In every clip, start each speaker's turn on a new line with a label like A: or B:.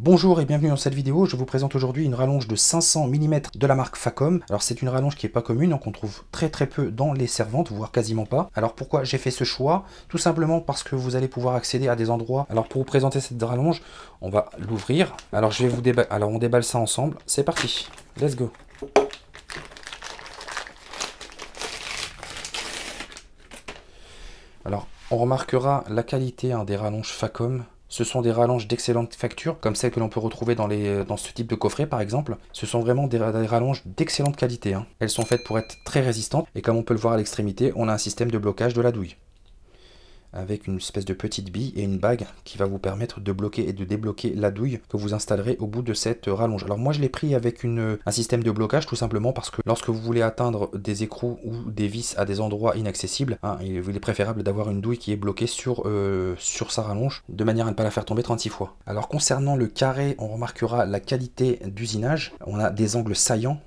A: Bonjour et bienvenue dans cette vidéo. Je vous présente aujourd'hui une rallonge de 500 mm de la marque Facom. Alors c'est une rallonge qui n'est pas commune, qu'on trouve très peu dans les servantes, voire quasiment pas. Alors pourquoi j'ai fait ce choix? Tout simplement parce que vous allez pouvoir accéder à des endroits. Alors pour vous présenter cette rallonge, on va l'ouvrir. Alors je vais vous déballer. Alors on déballe ça ensemble. C'est parti. Let's go. Alors on remarquera la qualité des rallonges Facom. Ce sont des rallonges d'excellente facture, comme celles que l'on peut retrouver dans ce type de coffret par exemple. Ce sont vraiment des rallonges d'excellente qualité. Elles sont faites pour être très résistantes et comme on peut le voir à l'extrémité, on a un système de blocage de la douille. Avec une espèce de petite bille et une bague qui va vous permettre de bloquer et de débloquer la douille que vous installerez au bout de cette rallonge. Alors moi je l'ai pris avec un système de blocage tout simplement parce que lorsque vous voulez atteindre des écrous ou des vis à des endroits inaccessibles, il est préférable d'avoir une douille qui est bloquée sur sa rallonge de manière à ne pas la faire tomber 36 fois. Alors concernant le carré, on remarquera la qualité d'usinage. On a des angles saillants,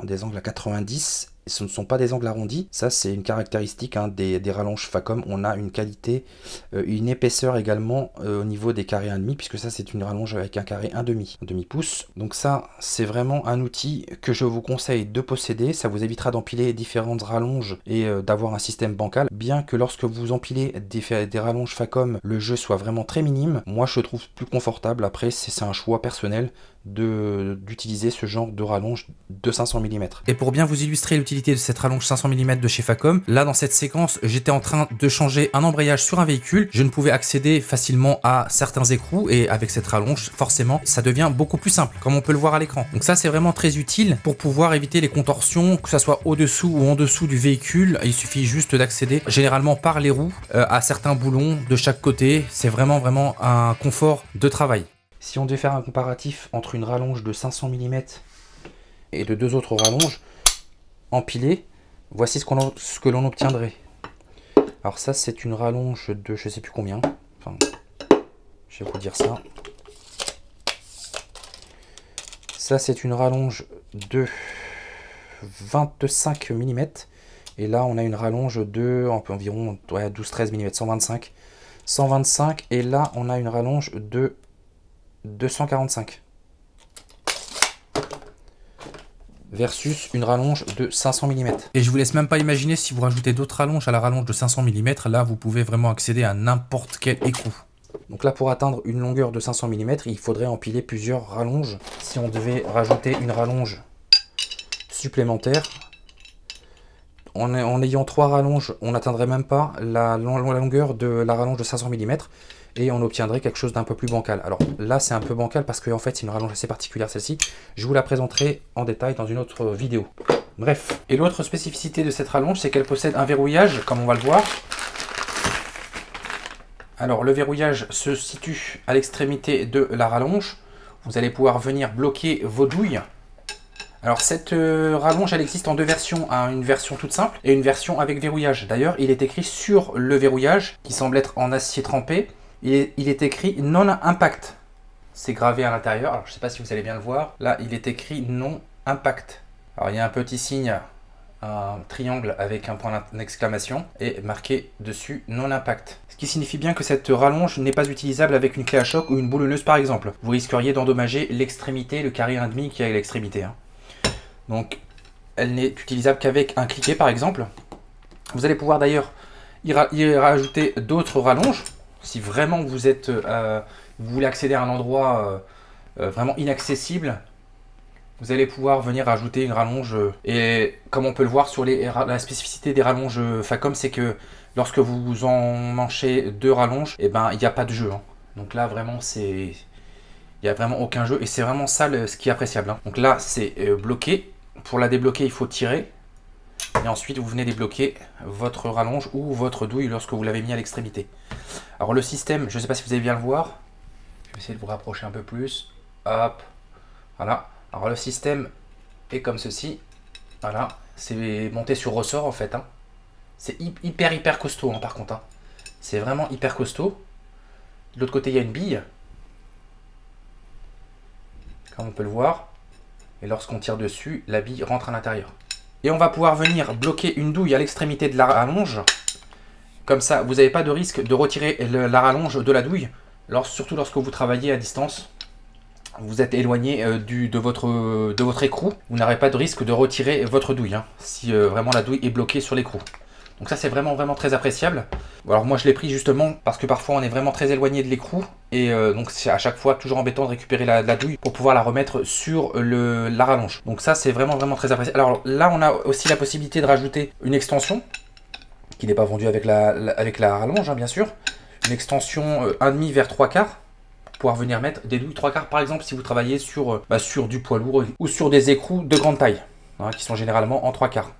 A: des angles à 90. Ce ne sont pas des angles arrondis, ça c'est une caractéristique des rallonges Facom. On a une qualité, une épaisseur également au niveau des carrés 1,5, puisque ça c'est une rallonge avec un carré 1,5 pouce. Donc ça c'est vraiment un outil que je vous conseille de posséder. Ça vous évitera d'empiler différentes rallonges et d'avoir un système bancal. Bien que lorsque vous empilez des rallonges Facom, le jeu soit vraiment très minime, moi je trouve plus confortable. Après c'est un choix personnel d'utiliser ce genre de rallonge de 500 mm. Et pour bien vous illustrer l'utilité de cette rallonge 500 mm de chez Facom, là dans cette séquence j'étais en train de changer un embrayage sur un véhicule. Je ne pouvais accéder facilement à certains écrous et avec cette rallonge forcément ça devient beaucoup plus simple comme on peut le voir à l'écran. Donc ça c'est vraiment très utile pour pouvoir éviter les contorsions, que ça soit au-dessous ou en dessous du véhicule. Il suffit juste d'accéder généralement par les roues à certains boulons de chaque côté. C'est vraiment un confort de travail. Si on devait faire un comparatif entre une rallonge de 500 mm et de deux autres rallonges empilées, voici ce que l'on obtiendrait. Alors ça c'est une rallonge de je sais plus combien, enfin je vais vous dire ça. Ça c'est une rallonge de 25 mm et là on a une rallonge de environ 12-13 mm, 125 et là on a une rallonge de 245 versus une rallonge de 500 mm. Et je vous laisse même pas imaginer si vous rajoutez d'autres rallonges à la rallonge de 500 mm, là vous pouvez vraiment accéder à n'importe quel écrou. Donc là pour atteindre une longueur de 500 mm, il faudrait empiler plusieurs rallonges. Si on devait rajouter une rallonge supplémentaire, en ayant 3 rallonges, on n'atteindrait même pas la longueur de la rallonge de 500 mm. Et on obtiendrait quelque chose d'un peu plus bancal. Alors là c'est un peu bancal parce qu'en fait c'est une rallonge assez particulière celle-ci. Je vous la présenterai en détail dans une autre vidéo. Bref. Et l'autre spécificité de cette rallonge c'est qu'elle possède un verrouillage comme on va le voir. Alors le verrouillage se situe à l'extrémité de la rallonge. Vous allez pouvoir venir bloquer vos douilles. Alors cette rallonge elle existe en deux versions, une version toute simple et une version avec verrouillage. D'ailleurs il est écrit sur le verrouillage qui semble être en acier trempé. Il est écrit non impact. C'est gravé à l'intérieur. Alors je ne sais pas si vous allez bien le voir. Là, il est écrit non impact. Alors il y a un petit signe, un triangle avec un point d'exclamation et marqué dessus non impact. Ce qui signifie bien que cette rallonge n'est pas utilisable avec une clé à choc ou une boulonneuse par exemple. Vous risqueriez d'endommager l'extrémité, le carré 1,5 qui est à l'extrémité. Donc elle n'est utilisable qu'avec un cliquet par exemple. Vous allez pouvoir d'ailleurs y rajouter d'autres rallonges. Si vraiment vous voulez accéder à un endroit vraiment inaccessible, vous allez pouvoir venir ajouter une rallonge. Et comme on peut le voir sur la spécificité des rallonges Facom, c'est que lorsque vous emmanchez 2 rallonges, il n'y a pas de jeu. Donc là vraiment il n'y a vraiment aucun jeu et c'est vraiment ça ce qui est appréciable. Donc là c'est bloqué. Pour la débloquer il faut tirer. Et ensuite vous venez débloquer votre rallonge ou votre douille lorsque vous l'avez mis à l'extrémité. Alors le système, je ne sais pas si vous allez bien le voir. Je vais essayer de vous rapprocher un peu plus. Hop, voilà. Alors le système est comme ceci. Voilà, c'est monté sur ressort en fait. C'est hyper costaud par contre. C'est vraiment hyper costaud. De l'autre côté il y a une bille. Comme on peut le voir. Et lorsqu'on tire dessus, la bille rentre à l'intérieur. Et on va pouvoir venir bloquer une douille à l'extrémité de la rallonge. Comme ça, vous n'avez pas de risque de retirer la rallonge de la douille, surtout lorsque vous travaillez à distance. vous êtes éloigné de votre écrou, vous n'aurez pas de risque de retirer votre douille, hein, si vraiment la douille est bloquée sur l'écrou. Donc ça c'est vraiment très appréciable. Alors moi je l'ai pris justement parce que parfois on est vraiment très éloigné de l'écrou et donc c'est à chaque fois toujours embêtant de récupérer la douille pour pouvoir la remettre sur la rallonge. Donc ça c'est vraiment très appréciable. Alors là on a aussi la possibilité de rajouter une extension qui n'est pas vendue avec la rallonge, hein, bien sûr. Une extension 1,5 vers 3/4 pour pouvoir venir mettre des douilles 3/4 par exemple si vous travaillez sur du poids lourd ou sur des écrous de grande taille, hein, qui sont généralement en 3/4.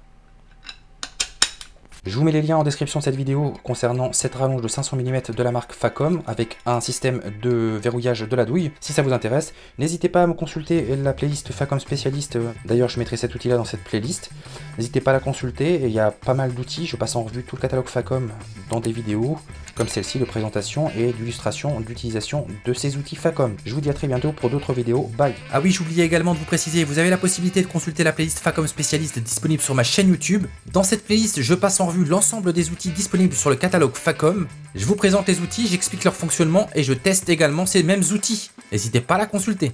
A: Je vous mets les liens en description de cette vidéo concernant cette rallonge de 500 mm de la marque Facom avec un système de verrouillage de la douille. Si ça vous intéresse, n'hésitez pas à me consulter la playlist Facom spécialiste. D'ailleurs, je mettrai cet outil-là dans cette playlist. N'hésitez pas à la consulter, il y a pas mal d'outils. Je passe en revue tout le catalogue Facom dans des vidéos comme celle-ci de présentation et d'illustration d'utilisation de ces outils Facom. Je vous dis à très bientôt pour d'autres vidéos. Bye.
B: Ah oui, j'oubliais également de vous préciser, vous avez la possibilité de consulter la playlist Facom spécialiste disponible sur ma chaîne YouTube. Dans cette playlist, je passe en revue l'ensemble des outils disponibles sur le catalogue Facom. Je vous présente les outils, j'explique leur fonctionnement et je teste également ces mêmes outils. N'hésitez pas à la consulter.